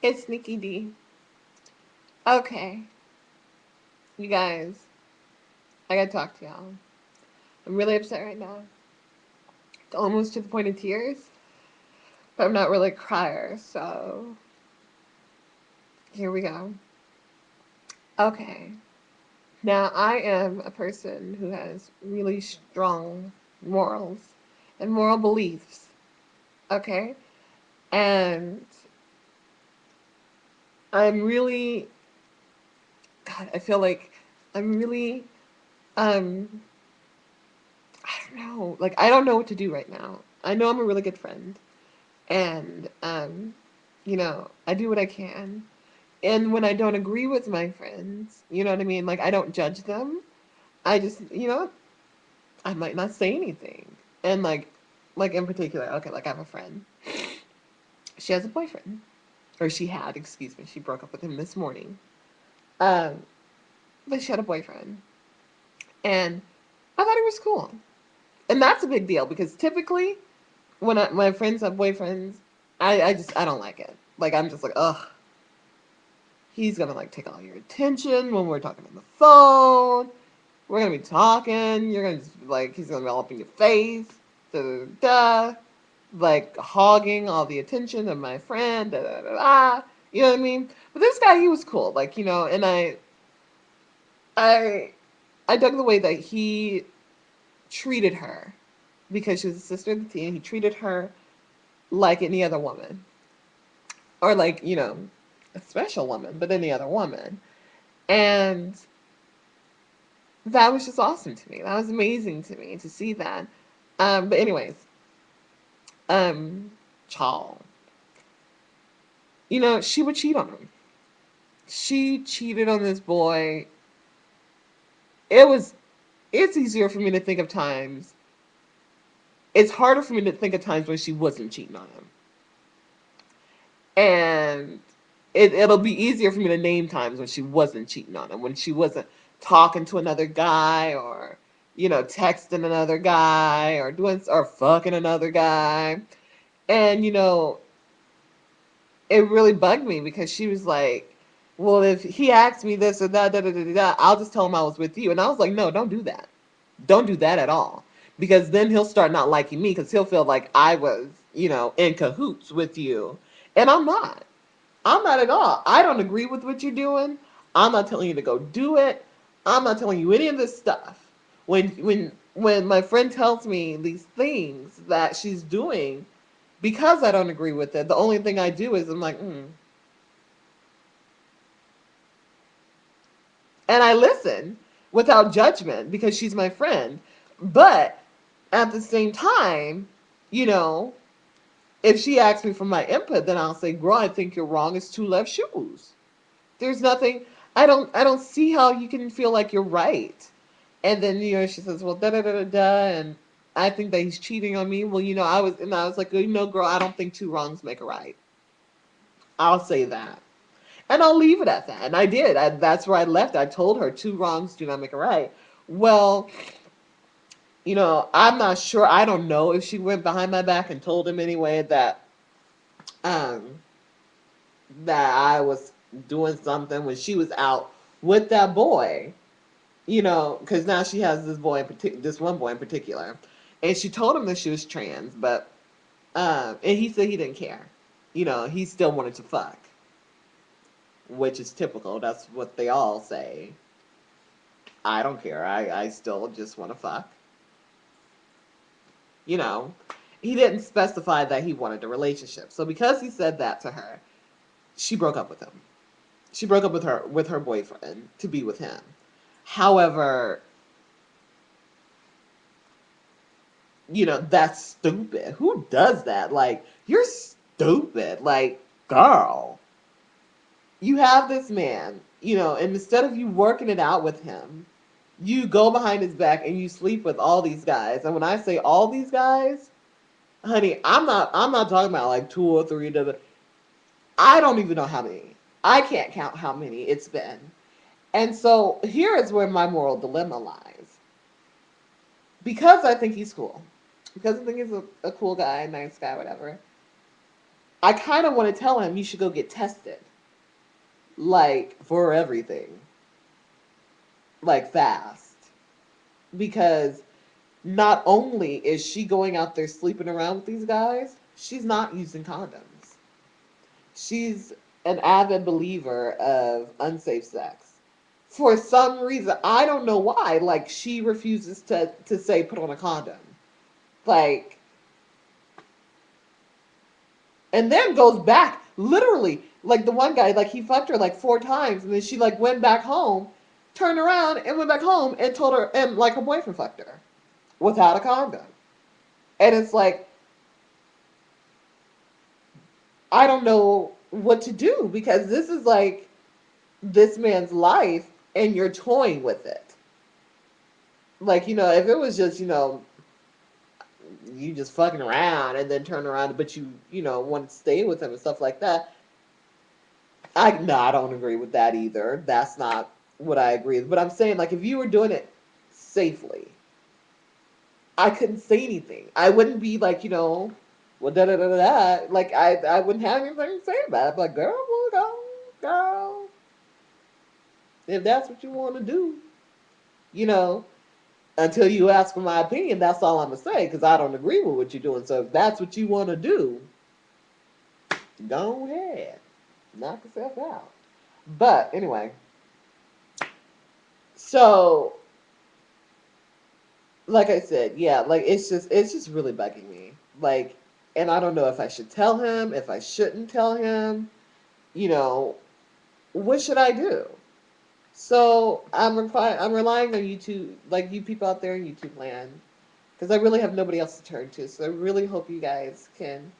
It's Nikki D. Okay, you guys, I gotta talk to y'all. I'm really upset right now. Almost to the point of tears, but I'm not really a crier, so here we go. Okay, now I am a person who has really strong morals and moral beliefs, okay? And I'm really, God, I feel like I'm really, um, I don't know, like, I don't know what to do right now. I know I'm a really good friend. And I do what I can. And when I don't agree with my friends, you know what I mean? Like I don't judge them. I just, I might not say anything. And like in particular, okay, like I have a friend. She has a boyfriend, or she had, excuse me. She broke up with him this morning. Um, but she had a boyfriend, and I thought he was cool. And that's a big deal because typically when my friends have boyfriends, I don't like it. Like I'm just like, ugh, he's gonna like take all your attention when we're talking on the phone. We're gonna be talking. You're gonna just like he's gonna be all up in your face, da da da, like hogging all the attention of my friend, da da da da. You know what I mean? But this guy, he was cool, like and I, I dug the way that he treated her because she was a sister of the team. He treated her like any other woman, or like a special woman, but any other woman, and that was just awesome to me. That was amazing to me to see that. But anyways, um, Chal, she would cheat on him. She cheated on this boy. It was. It's easier for me to think of times. It's harder for me to think of times when she wasn't cheating on him, and it'll be easier for me to name times when she wasn't cheating on him, when she wasn't talking to another guy or texting another guy or doing or fucking another guy. And it really bugged me because she was like, "Well, if he asked me this or that, da da da da, da, I'll just tell him I was with you." And I was like, "No, don't do that. Don't do that at all, because then he'll start not liking me because he'll feel like I was, in cahoots with you, and I'm not. I'm not at all. I don't agree with what you're doing. I'm not telling you to go do it. I'm not telling you any of this stuff. When my friend tells me these things that she's doing, because I don't agree with it, the only thing I do is I'm like, and I listen without judgment because she's my friend. But at the same time, you know, if she asks me for my input, then I'll say, "Girl, I think you're wrong. It's two left shoes. There's nothing. I don't see how you can feel like you're right." And then she says, "Well, da da da da da," and I think that he's cheating on me. Well, I was like, girl, I don't think two wrongs make a right. I'll say that. And I'll leave it at that. And I did. That's where I left. I told her two wrongs do not make a right. Well, I'm not sure. I don't know if she went behind my back and told him anyway um, that I was doing something when she was out with that boy. Because now she has this boy, this one boy in particular, and she told him that she was trans, but and he said he didn't care. He still wanted to fuck, which is typical. That's what they all say. I don't care. I still just want to fuck. You know, he didn't specify that he wanted a relationship. So because he said that to her, she broke up with him. She broke up with her boyfriend to be with him. However, that's stupid. Who does that? Like, you're stupid. Like, girl, you have this man, and instead of you working it out with him, you go behind his back and you sleep with all these guys. And when I say all these guys, honey, I'm not talking about like two or three. I don't even know how many. I can't count how many it's been. And so here is where my moral dilemma lies. Because I think he's cool. Because I think he's a cool guy, nice guy, whatever. I kind of want to tell him you should go get tested, like for everything, like fast, because not only is she going out there sleeping around with these guys, she's not using condoms. She's an avid believer of unsafe sex. For some reason, I don't know why, like she refuses to say put on a condom. Like, and then goes back literally, like the one guy, like he fucked her like 4 times, and then she like went back home, turned around and went back home and told her, and like her boyfriend fucked her without a condom. And it's like, I don't know what to do, because this is like this man's life and you're toying with it. Like, if it was just, you just fucking around and then turn around, but you want to stay with him and stuff like that. I don't agree with that either. That's not what I agree with. But I'm saying, like, if you were doing it safely, I couldn't say anything. I wouldn't be like, well, da da da da da. Like, I wouldn't have anything to say about it. I'd be like, girl, well, go, girl. If that's what you want to do, you know, until you ask for my opinion, that's all I'm going to say, because I don't agree with what you're doing. So if that's what you want to do, go ahead. Knock yourself out. But anyway, so like I said, yeah, like it's just really bugging me. Like, and I don't know if I should tell him, if I shouldn't tell him, you know, what should I do? So I'm relying on YouTube, like you people out there in YouTube land, because I really have nobody else to turn to. So I really hope you guys can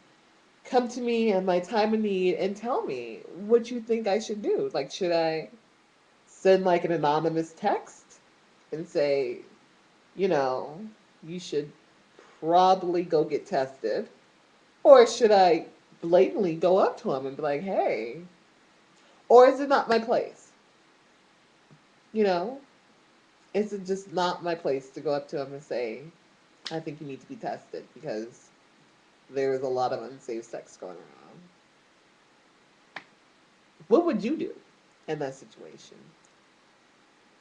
come to me in my time of need and tell me what you think I should do. Like, should I send like an anonymous text and say, you know, you should probably go get tested? Or should I blatantly go up to him and be like, hey, or is it not my place? You know, is it just not my place to go up to him and say, I think you need to be tested because there is a lot of unsafe sex going around? What would you do in that situation?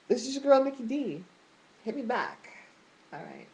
This is your girl, Nikki D. Hit me back. All right.